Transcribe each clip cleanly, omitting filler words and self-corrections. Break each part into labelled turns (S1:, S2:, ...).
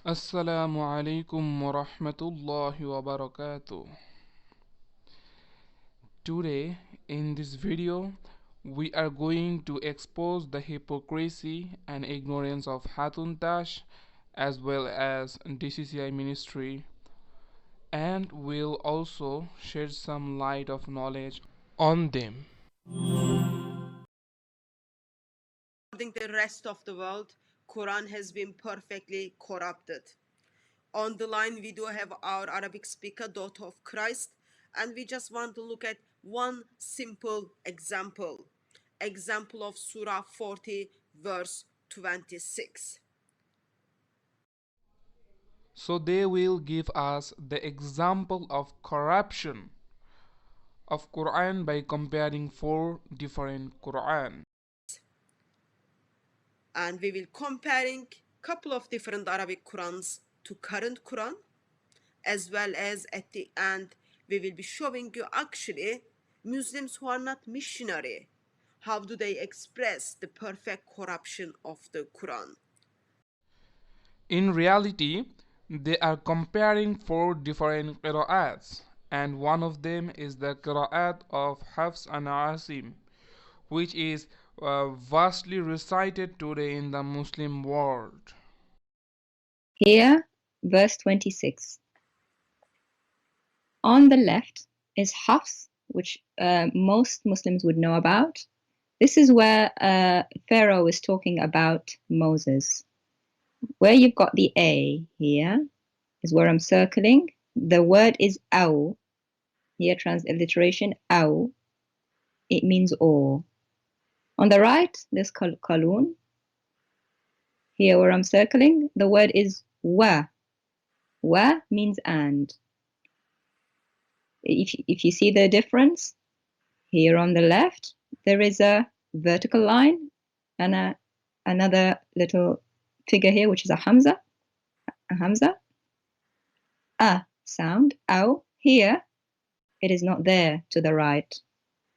S1: Assalamu alaikum wa rahmatullahi wa barakatuh. Today, in this video, we are going to expose the hypocrisy and ignorance of Hatun Tash as well as DCCI ministry, and will also shed some light of knowledge on them.
S2: According to the rest of the world, Quran has been perfectly corrupted. On the line, we do have our Arabic speaker, daughter of Christ, and we just want to look at one simple example. Example of Surah 40, verse 26.
S1: So they will give us the example of corruption of Quran by comparing four different Quran.
S2: And we will comparing couple of different Arabic Qurans to current Quran, as well as at the end we will be showing you actually Muslims who are not missionary, how do they express the perfect corruption of the Quran.
S1: In reality, they are comparing four different qira'ats, and one of them is the qira'at of Hafs and Asim, which is vastly recited today in the Muslim world.
S3: Here, verse 26. On the left is Hafs, which most Muslims would know about. This is where Pharaoh is talking about Moses. Where you've got the A here is where I'm circling. The word is aw. Here, transliteration, aw. It means or. On the right, there's kalun. Here where I'm circling, the word is wa. Wa means and. If you see the difference, here on the left, there is a vertical line and another little figure here, which is a hamza. A hamza. A sound, ow. Here, it is not there to the right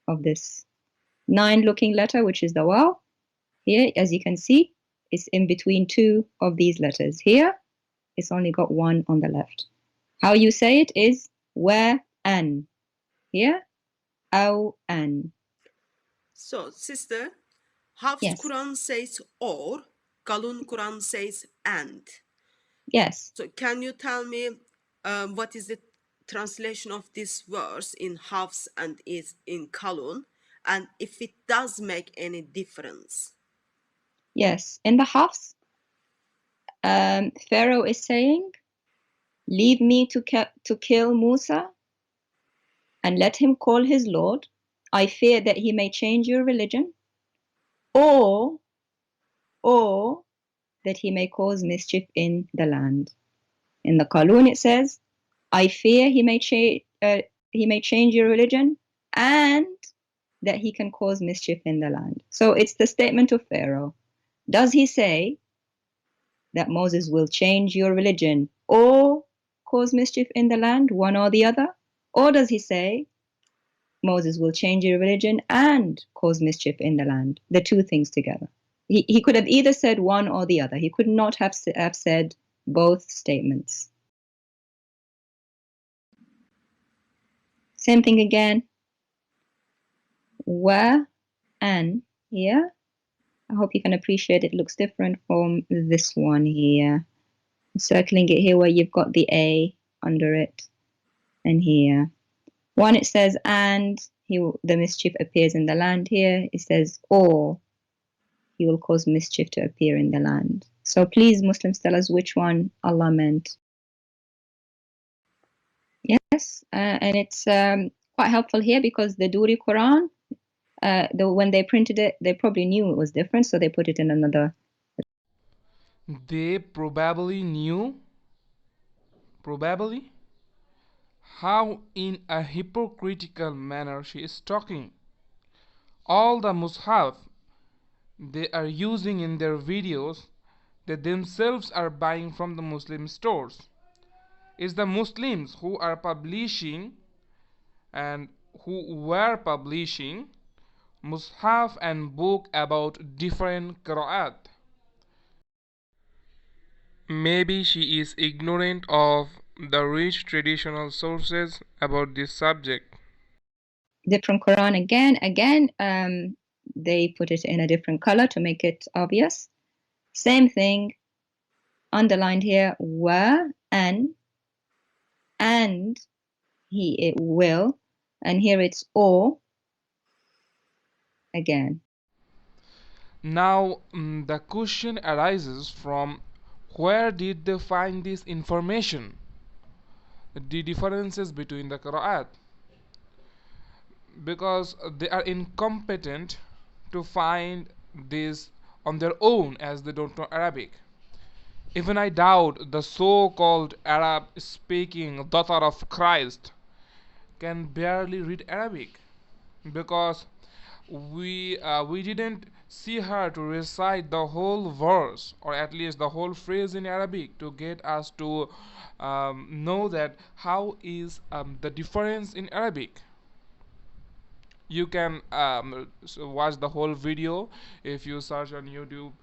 S3: of this 9-looking letter, which is the waw. Here, as you can see, it's in between two of these letters. Here, it's only got one on the left. How you say it is where an. Here, aw an.
S2: So sister, Hafs
S3: Yes.
S2: Quran says or, Kalun Quran says and.
S3: Yes.
S2: So can you tell me what is the translation of this verse in Hafs and is in Kalun, and if it does make any difference?
S3: Yes. In the Hafs, Pharaoh is saying, leave me to kill Musa and let him call his Lord. I fear that he may change your religion, or that he may cause mischief in the land. In the Qalun it says, I fear he may change your religion and that he can cause mischief in the land. So it's the statement of Pharaoh. Does he say that Moses will change your religion or cause mischief in the land, one or the other? Or does he say Moses will change your religion and cause mischief in the land? The two things together. He could have either said one or the other. He could not have said both statements. Same thing again. Wa and here. I hope you can appreciate it looks different from this one here. I'm circling it here where you've got the A under it, and here. One it says and the mischief appears in the land. Here it says or he will cause mischief to appear in the land. So please, Muslims, tell us which one Allah meant. Yes, and it's quite helpful here because the Duri Quran, when they printed it, they probably knew it was different, so they put it in another.
S1: They probably knew. Probably? How in a hypocritical manner she is talking. All the mushaf they are using in their videos, they themselves are buying from the Muslim stores. It's the Muslims who are publishing and who were publishing mushaf and book about different qira'at. Maybe she is ignorant of the rich traditional sources about this subject.
S3: Different Quran again, they put it in a different color to make it obvious. Same thing, underlined here, were, and it will, and here it's or again.
S1: Now, the question arises from where did they find this information? The differences between the Qira'at. Because they are incompetent to find this on their own as they don't know Arabic. Even I doubt the so-called Arab speaking daughter of Christ can barely read Arabic because we didn't see her to recite the whole verse or at least the whole phrase in Arabic to get us to know that how is the difference in Arabic. You can watch the whole video if you search on YouTube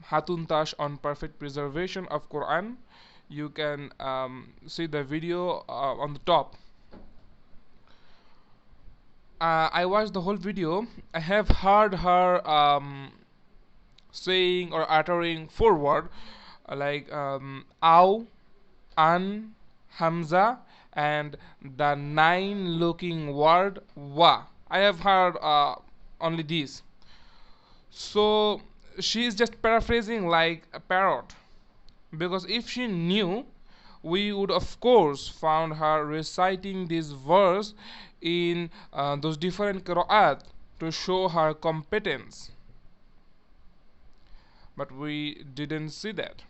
S1: Hatun Tash on perfect preservation of Quran. You can see the video on the top. I watched the whole video. I have heard her saying or uttering four words like aw, an, hamza, and the nine looking word wa. I have heard only these. So she is just paraphrasing like a parrot. Because if she knew, we would of course found her reciting this verse in those different qira'at to show her competence. But we didn't see that.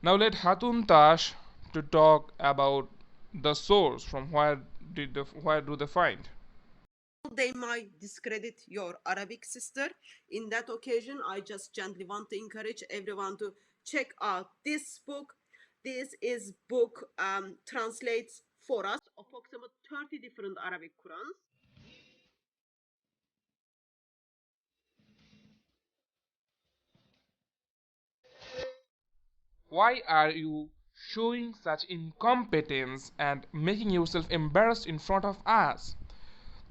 S1: Now let Hatun Tash to talk about the source from where do they find.
S2: They might discredit your Arabic sister. In that occasion, I just gently want to encourage everyone to check out this book. This is book translates for us approximately 30 different Arabic Qurans.
S1: Why are you showing such incompetence and making yourself embarrassed in front of us?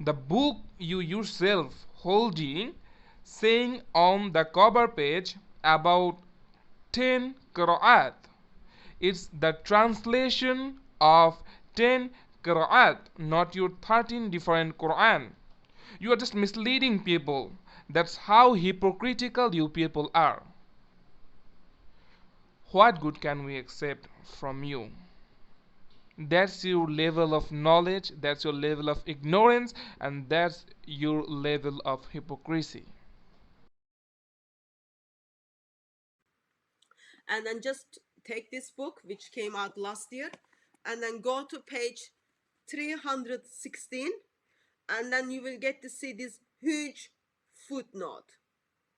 S1: The book you yourself holding saying on the cover page about 10 qira'at. It's the translation of 10 qira'at, not your 13 different Quran. You are just misleading people. That's how hypocritical you people are. What good can we accept from you? That's your level of knowledge, that's your level of ignorance, and that's your level of hypocrisy.
S2: And then just take this book, which came out last year, and then go to page 316, and then you will get to see this huge footnote.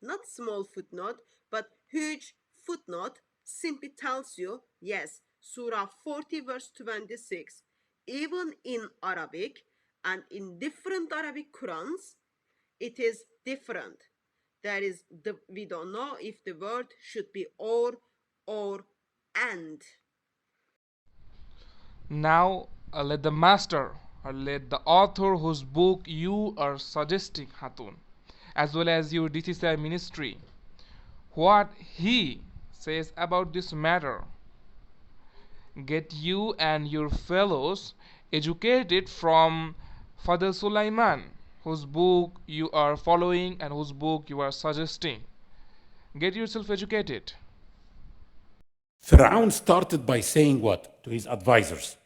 S2: Not small footnote, but huge footnote simply tells you, yes, Surah 40 verse 26, even in Arabic and in different Arabic Qurans, it is different. We don't know if the word should be or and.
S1: Now let the master or let the author whose book you are suggesting, Hatun, as well as your DCCI ministry, what he says about this matter. Get you and your fellows educated from Father Sulaiman, whose book you are following and whose book you are suggesting. Get yourself educated.
S4: Fir'aun started by saying what to his advisors?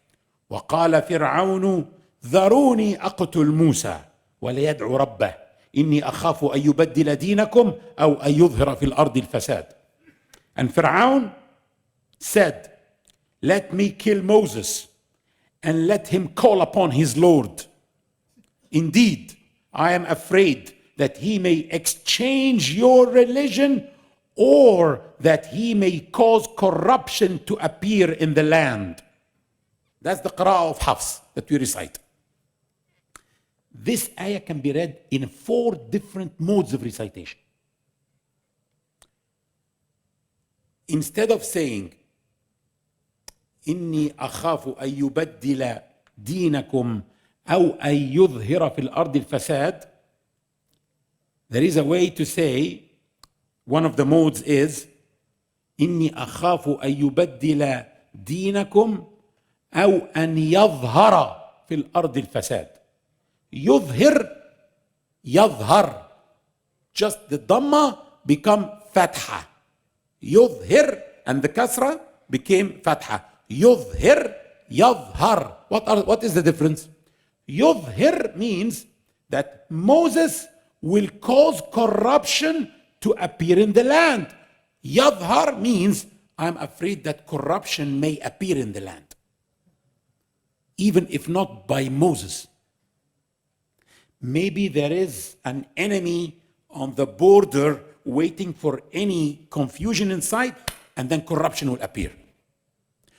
S4: وقال فرعون ذروني أقتل موسى وليدعو ربه إني أخاف أن يبدل دينكم أو أن يظهر في الأرض الفساد. And Fir'aun said, let me kill Moses and let him call upon his Lord. Indeed, I am afraid that he may exchange your religion or that he may cause corruption to appear in the land. That's the qira'ah of Hafs that we recite. This ayah can be read in 4 different modes of recitation. instead of saying إني أخاف أن يبدل دينكم أو أن يظهر في الأرض الفساد, there is a way to say, one of the modes is إني أخاف أن يبدل دينكم أو أن يظهر في الأرض الفساد. يظهر, just the Dhamma become Fatha. يظهر, and the Kasra became Fatha. يظهر. What is the difference? يظهر means that Moses will cause corruption to appear in the land. يظهر means I'm afraid that corruption may appear in the land, even if not by Moses. Maybe there is an enemy on the border waiting for any confusion inside, and then corruption will appear.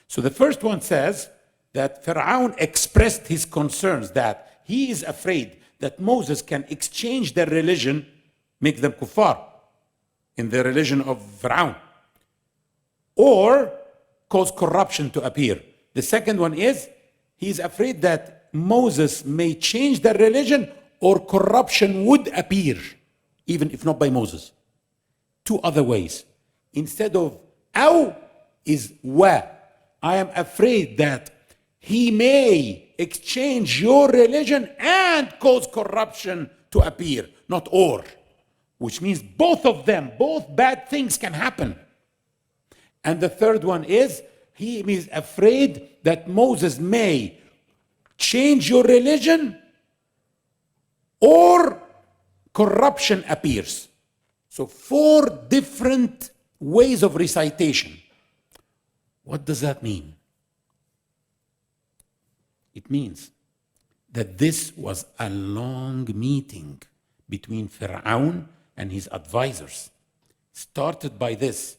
S4: So the first one says that Pharaoh expressed his concerns that he is afraid that Moses can exchange their religion, make them kuffar in the religion of Pharaoh, or cause corruption to appear. The second one is he's afraid that Moses may change their religion or corruption would appear, even if not by Moses. Two other ways. Instead of aw is wa. I am afraid that he may exchange your religion and cause corruption to appear, not or, which means both of them, both bad things can happen. And the third one is he is afraid that Moses may change your religion or corruption appears. So 4 different ways of recitation. What does that mean? It means that this was a long meeting between Pharaoh and his advisors. Started by this: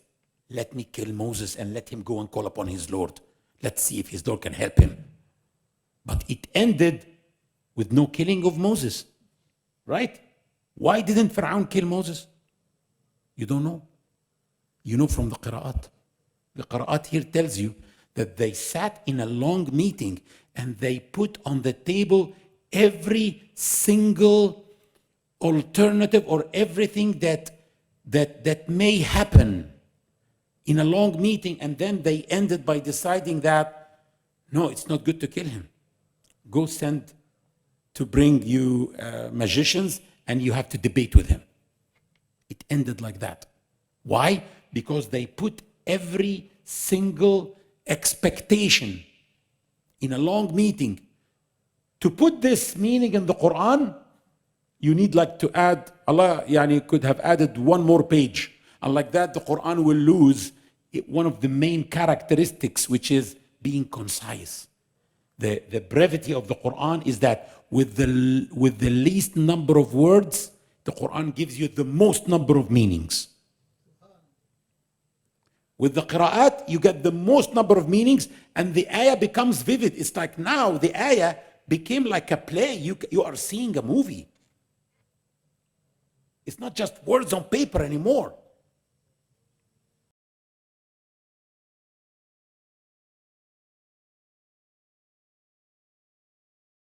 S4: let me kill Moses and let him go and call upon his Lord. Let's see if his Lord can help him. But it ended with no killing of Moses, right? Why didn't Pharaoh kill Moses? You don't know. You know from the Qira'at. The Qira'at here tells you that they sat in a long meeting and they put on the table every single alternative or everything that may happen in a long meeting, and then they ended by deciding that no, it's not good to kill him. Go send to bring you magicians and you have to debate with him. It ended like that. Why? Because they put every single expectation in a long meeting. To put this meaning in the Quran, you need like to add, Allah could have added 1 more page. And like that, the Quran will lose one of the main characteristics, which is being concise. The brevity of the Quran is that with the least number of words, the Quran gives you the most number of meanings. With the Qira'at, you get the most number of meanings, and the ayah becomes vivid. It's like now the ayah became like a play. You are seeing a movie. It's not just words on paper anymore.